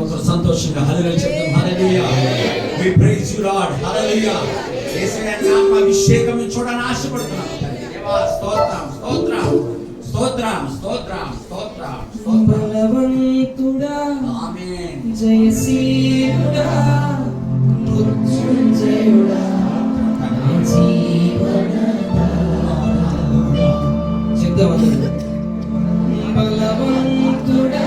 ఒకరు సంతోషంగా హల్లెలూయా చెప్తాం. హల్లెలూయా. We praise you Lord. హల్లెలూయా. యేసయ్య నామ అభిషేకం చూడని ఆశపడుతున్నాం. దేవా స్తోత్రం స్తోత్రం స్తోత్రం స్తోత్రం స్తోత్రం స్తోత్రం. బలవంతుడా ఆమేన్. జయశీలుడా మృత్యుంజయుడా నా జీవనదాత. చెప్తామండి. బలవంతుడా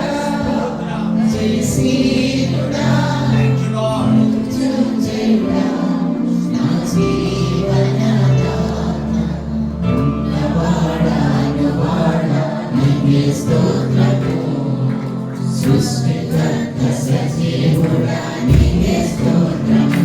జయశీలుడా మృత్యుంజయుడా నా జీవనదాత. ఉన్నవాడా అనువాడా నీకే స్తోత్రము. సృష్టికర్త సజీవుడా నీకే స్తోత్రము.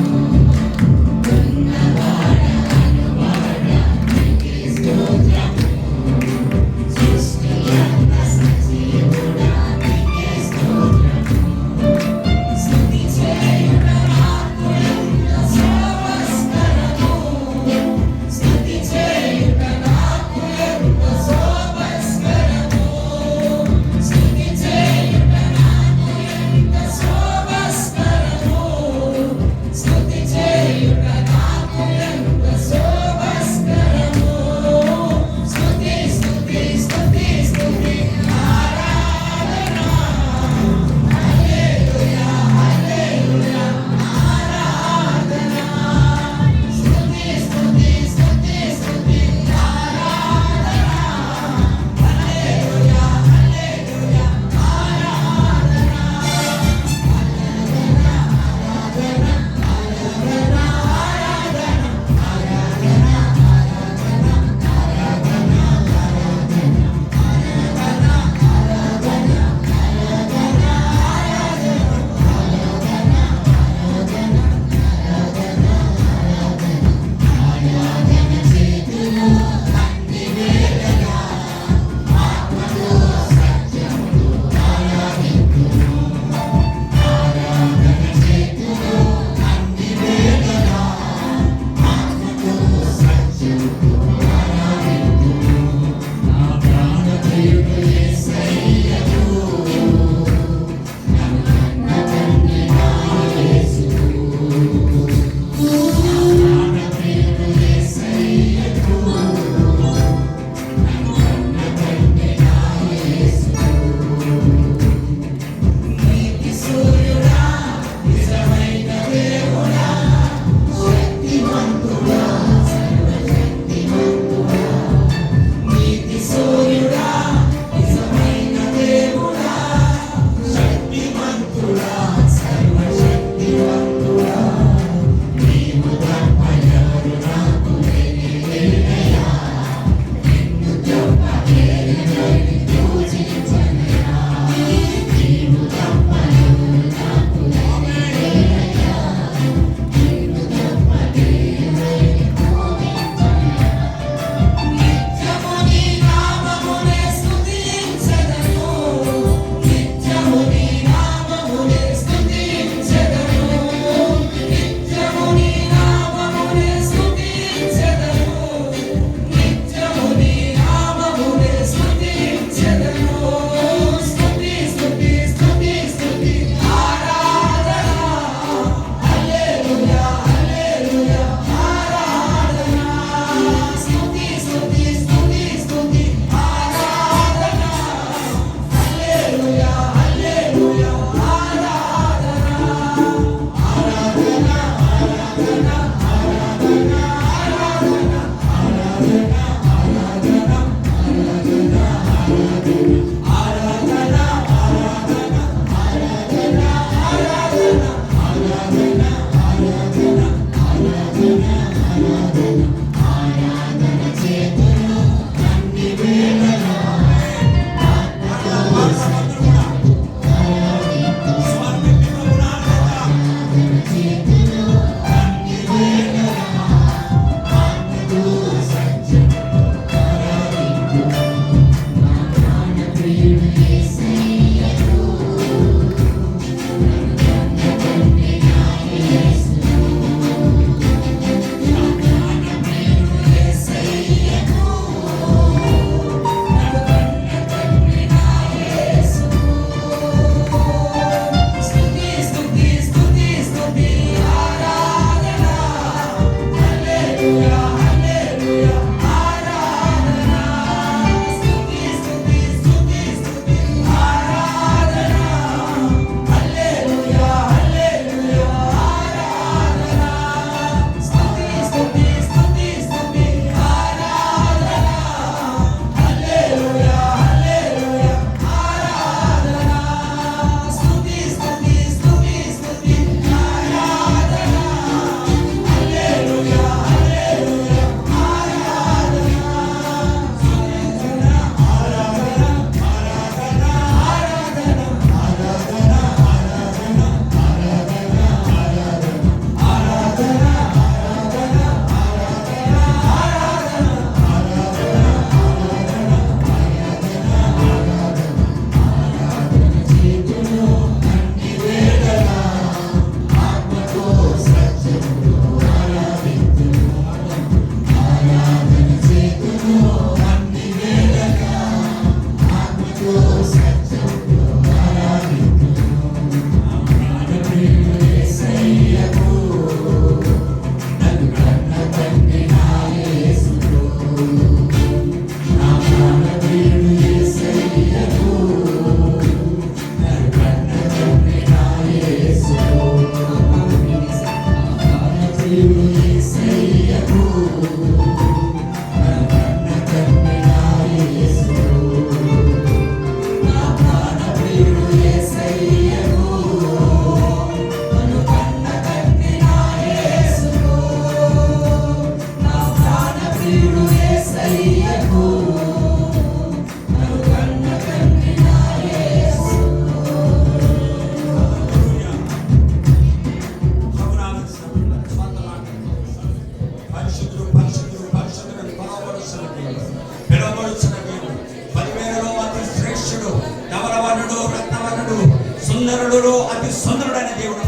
సుందరుడు అతి సుందరుడైన దేవుడు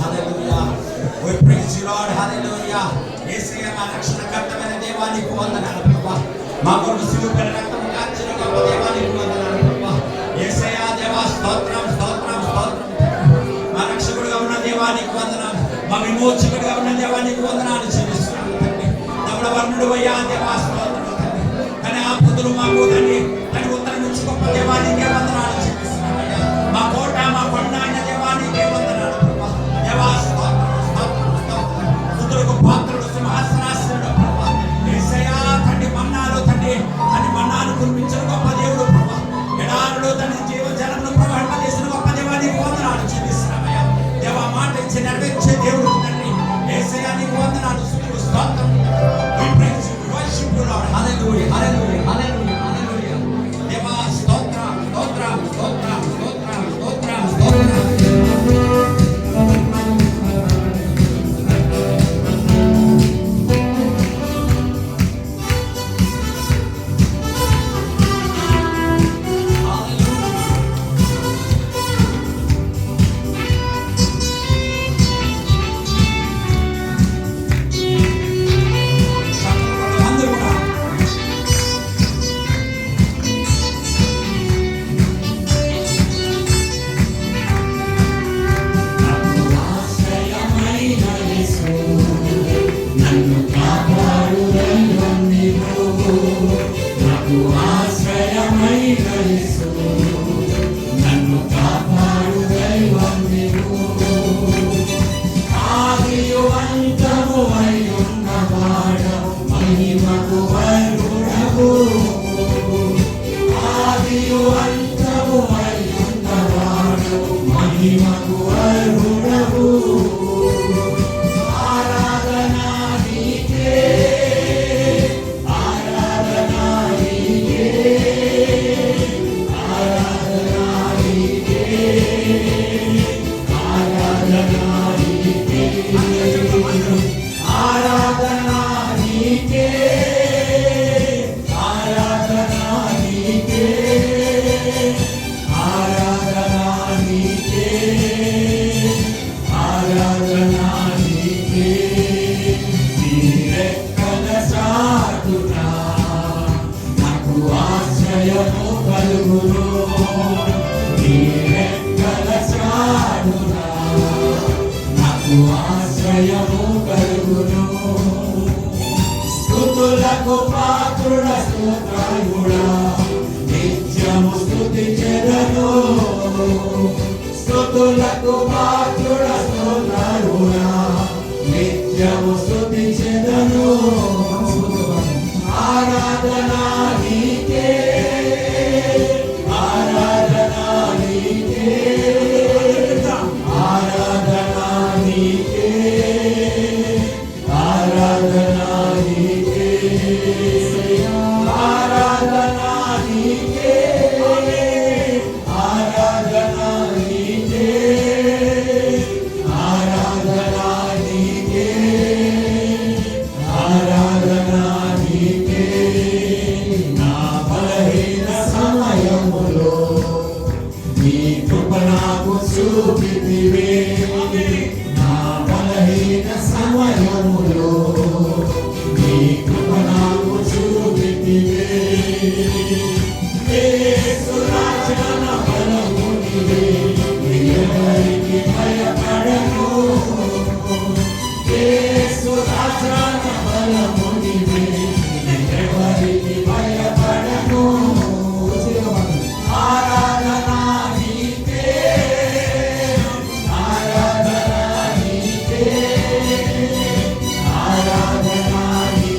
హల్లెలూయా. We praise you Lord. హల్లెలూయా. యేసయ్య మా రక్షణకర్తమైన దేవానికి వందనాలు ప్రభువా. మా కొరకు సిలువపై రక్తము కార్చిన గొప్ప దేవానికి వందనాలు ప్రభువా. యేసయ్య దేవా స్తోత్రం స్తోత్రం స్తోత్రం. మా రక్షకుడుగా ఉన్న దేవానికి వందనాలు. మా విమోచకుడుగా ఉన్న దేవానికి వందనాలు చెల్లిస్తున్నాను తండ్రి. నమ్మడ వర్ణుడు అయ్యా దేవా స్తోత్రం తండ్రి. కానీ ఆ పొద్దులు మాకు తండ్రి తన ఉత్తరం నుంచి గొప్ప దేవానికి వందనాలు చెల్లిస్తున్నాను అయ్యా. మా కోట మా కొండ అయిన దేవానికి వందనాలు ప్రభువా. దేవా స్తోత్రం స్తోత్రం స్తోత్రం. స్తుతులకు పాత్రుడు సింహాసనాసనుడు ప్రభువా. యేసయ్య తండ్రి మన్నాలు తండ్రి అని మన్నాలు కురిపించిన గొప్ప దేవుడు ప్రభువా. ఎడారులు తండ్రి జీవజలమును ప్రవహింపజేసిన గొప్ప దేవానికి వందనాలు చెల్లిస్తున్నామయ్యా. దేవా మాట ఇచ్చి నెరవేర్చే దేవుడు తండ్రి యేసయ్య నీకు వందనాలు స్తుతులు స్తోత్రం. We praise you, we worship you Lord. Hallelujah, hallelujah, hallelujah, hallelujah. దేవా స్తోత్రం స్తోత్రం స్తోత్రం స్తోత్రం స్తోత్రం స్తోత్రం. అందరూ కూడా స్తుతులకు పాత్రుడ స్తోత్రుడా నిత్యము స్తుతించెదను. స్తుతులకు పాత్రుడ స్తోత్రుడా నిత్యము స్తుతించెదను. ఆరాధన నీకే ఆరాధన నీకే ఆరాధన నీకే ఆరాధన నీకే ఆరాధన నీకే ఆరాధన నీకే ఆరాధన నీకే ఆరాధన నీకే. నా బలహీన సమయములో నీ కృప నాకు చూపితివే. నా బలహీన సమయములో నీ కృప నాకు చూపితివే. యేసు రాజన బలము నీవే, ఎవరికి భయపడను. యేసు రాజన బలము నీవే, ఎవరికి భయపడను. ఆరాధన నీకే ఆరాధన నీకే ఆరాధన నీకే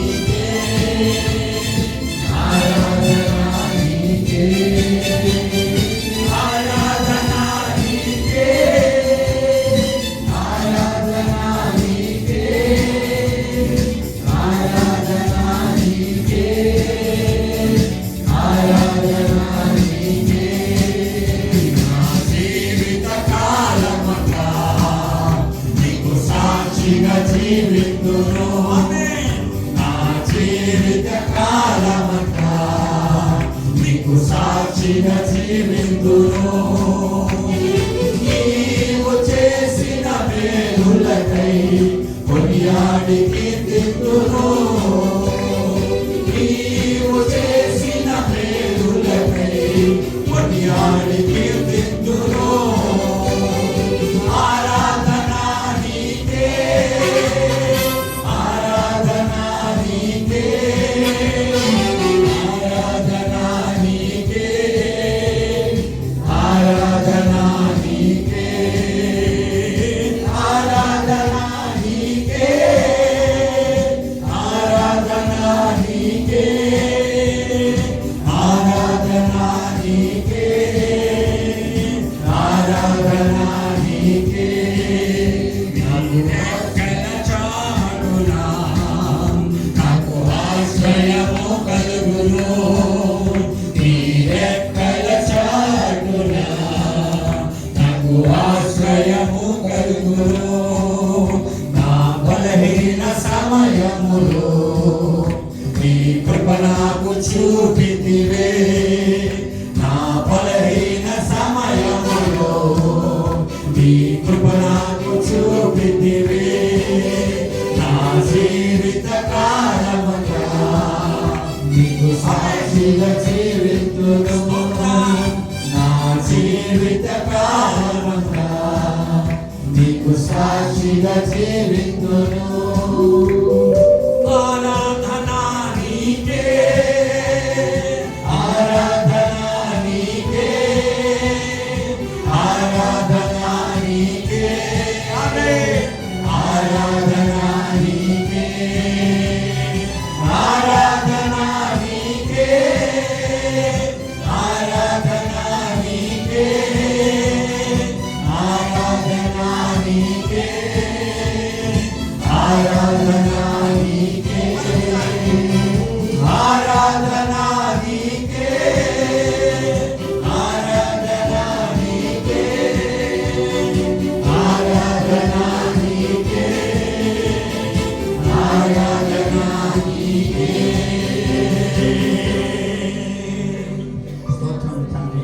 జీవితును నా జీవిత కాలమంతా నీకు సాక్షిగా జీవితును నీవు చేసిన మేలులకై కొనియాడి కీర్తితును నీవు చేసిన మేలులకై కొనియాడి కీర్తితును ఆరాధనా నీకే ఆరాధనా నీకే ఆరాధనా నీకే ఆరాధనా నీకే ఆరాధనా నీకే ఆరాధనా నీకే ఆరాధనా నీకే ఆరాధనా నీకే నాకు రెక్కల చాటునా నాకు ఆశ్రయము కలుగును నీ రెక్కల చాటునా నాకు ఆశ్రయము కలుగును నా బలహీన సమయములో నీ కృప నాకు చూపితివే నా బలహీన సమయములో నీ కృప నాకు చూపితివే నా జీవిత కాలమంతా నీకు సాక్షిగా జీవితును నా జీవిత కాలమంతా నీకు సాక్షిగా జీవితును ఆరాధనా నీకే ఆరాధనా నీకే ఆరాధనా నీకే ఆరాధనా నీకే ఆరాధనా నీకే ఆరాధనా నీకే ఆరాధనా నీకే ఆరాధనా నీకే ఆరాధనా నీకే ఆరాధనా నీకే ఆరాధనా నీకే ఆరాధనా నీకే స్తోత్రం తండ్రి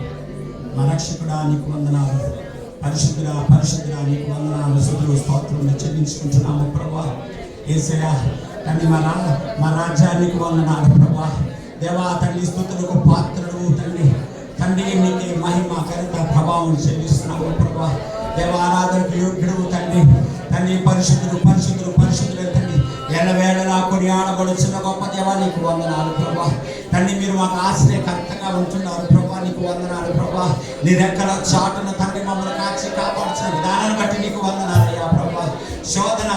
మా రక్షకుడా నీకు వందనాలు పరిశుద్ధుడా పరిశుద్ధుడా నీకు వందనాలు స్తుతులు స్తోత్రం చెల్లించుకుంటున్నాము ప్రభా యేసయ్యా తండ్రి మా రాజ్యానికి వందనాలు ప్రభా దేవా తండ్రి స్తుతులకు పాత్రుడు తండ్రి తండ్రి నీకే మహిమ ఘనత ప్రభావం చెల్లిస్తున్నాము ప్రభా దేవారాధనకు యోగ్యుడు తండ్రి తండ్రి పరిశుద్ధుడు పరిశుద్ధుడు పరిశుద్ధుడు తండ్రి ఎల్లవేళలా కొనియాడబడుచున్న గొప్ప దేవా నీకు వందనాలు ప్రభా తండ్రి మీరు మాకు ఆశ్రయకర్తగా ఉంటున్నారు ప్రభా నీకు వందనాలు ప్రభా నీ రెక్కల చాటున తండ్రి మమ్మల్ని కాచి కాపాడుతున్న విధానాన్ని బట్టి నీకు వందనాలయ్యా ప్రభా శోధన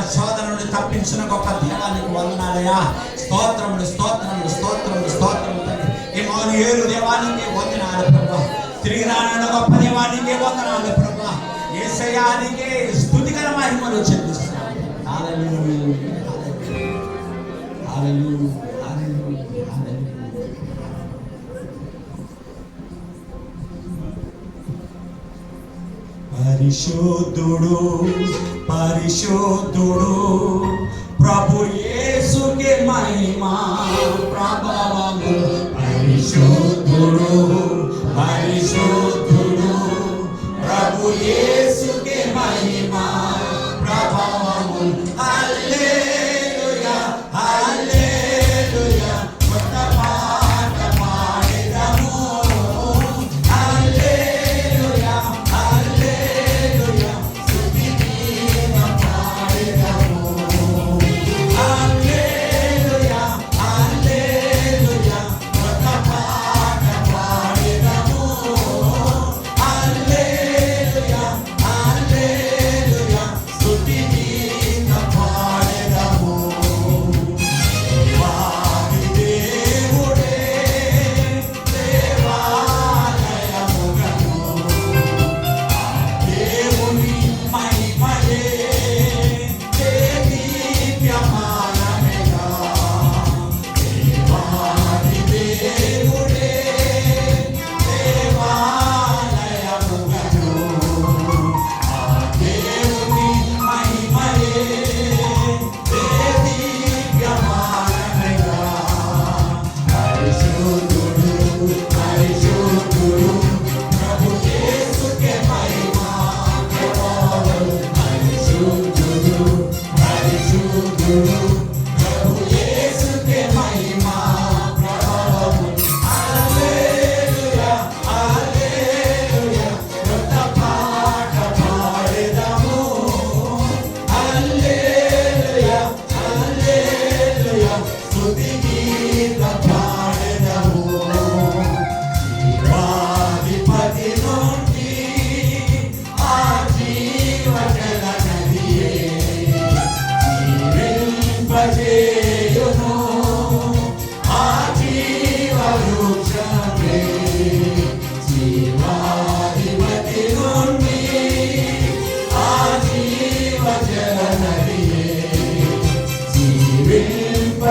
నుండి తప్పించిన గొప్ప దేవా నీకు వందనాలయ్యా స్తోత్రములు స్తోత్రములు స్తోత్రములు స్తోత్రములు తండ్రి ఇమ్మానుయేలు దేవానికి వందనాలు ప్రభా తిరిగి రానున్న గొప్ప దేవానికి వందనాలు ప్రభా యేసయ్యానికి స్తుతికర మహిమలు చెల్లిస్తున్నాను హల్లెలూయా హల్లెలూయా హల్లెలూయా హల్లెలూయా పరిశుద్ధుడు పరిశుద్ధుడు ప్రభు యేసుకే మహిమా ప్రభావము పరిశుద్ధుడు పరిశుద్ధుడు ప్రభు యేసుకే మహిమా ప్రభావము హల్లెలూయా హల్లెలూయా కొత్త పాట పాడెదము హల్లెలూయా హల్లెలూయా స్తుతి గీతం పాడెదము హల్లెలూయా హల్లెలూయా కొత్త పాట పాడెదము హల్లెలూయా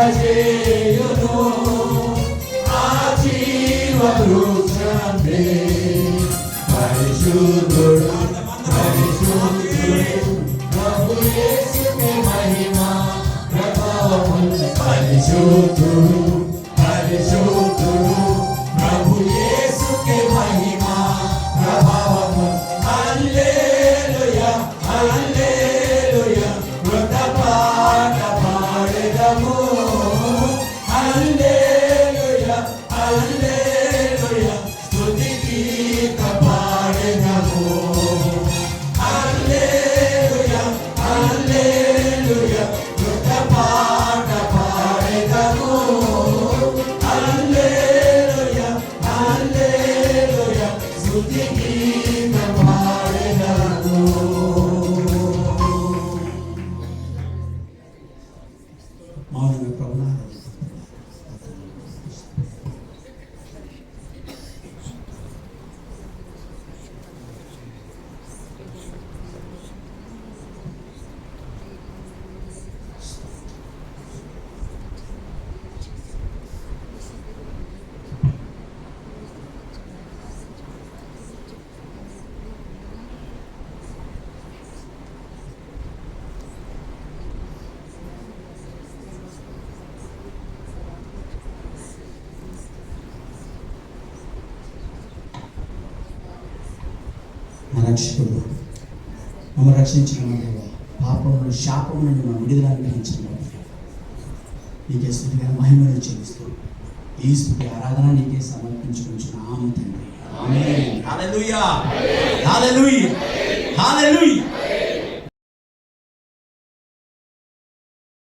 ఫలింపజేయును ఆ జీవవృక్షమే పరిశుద్ధుడు పరిశుద్ధుడు ప్రభు యేసుకే మహిమ ప్రభావము పరిశుద్ధుడు పరిశుద్ధుడు ప్రభు యేసుకే మహిమ ప్రభావము హల్లెలూయా హల్లెలూయా కృత పాట పాడెదము హల్లెలూయా హల్లెలూయా స్తుతి గీత పాడెదము హల్లెలూయా హల్లెలూయా కృత పాట పాడెదము హల్లెలూయా హల్లెలూయా స్తుతి గీత పాడెదము. మౌనంగా ప్రభువా మా రక్షకుడు మమ్మ రక్షించిన పాపం నుండి శాపం నుండి మనం విడుదల అనుగ్రహించిన నీకే స్థుతిగా మహిమను చెల్లిస్తూ ఈ స్థుతి ఆరాధన నీకే సమర్పించుకుంటున్న ఆమె తండ్రి ఆమేన్. హల్లెలూయా హల్లెలూయా హల్లెలూయా.